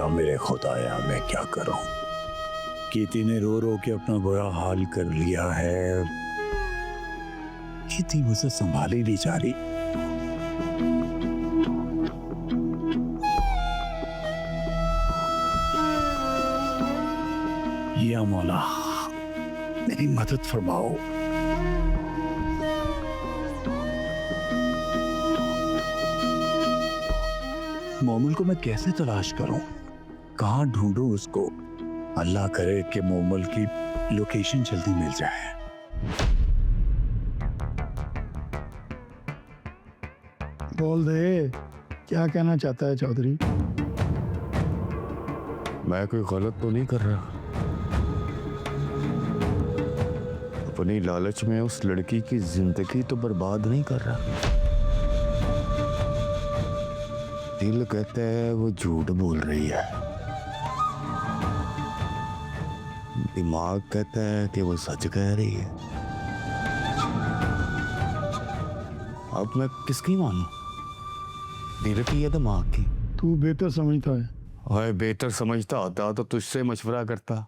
या मेरे खुदाया मैं क्या करूं। कीर्ति ने रो रो के अपना बुरा हाल कर लिया है। कीर्ति मुझे संभाली नहीं जा रही। या मौला मेरी मदद फरमाओ। मोमिल को मैं कैसे तलाश करूं, कहां ढूंढूं उसको। अल्लाह करे कि मोमिल की लोकेशन जल्दी मिल जाए। बोल दे, क्या कहना चाहता है चौधरी? मैं कोई गलत तो नहीं कर रहा। अपनी लालच में उस लड़की की जिंदगी तो बर्बाद नहीं कर रहा। दिल कहता है वो झूठ बोल रही है, दिमाग कहता है कि वो सच कह रही है। अब मैं किसकी मानूं, दिल की या दिमाग की? तू बेहतर समझता है। ओए बेहतर समझता होता तो तुझसे मशवरा करता।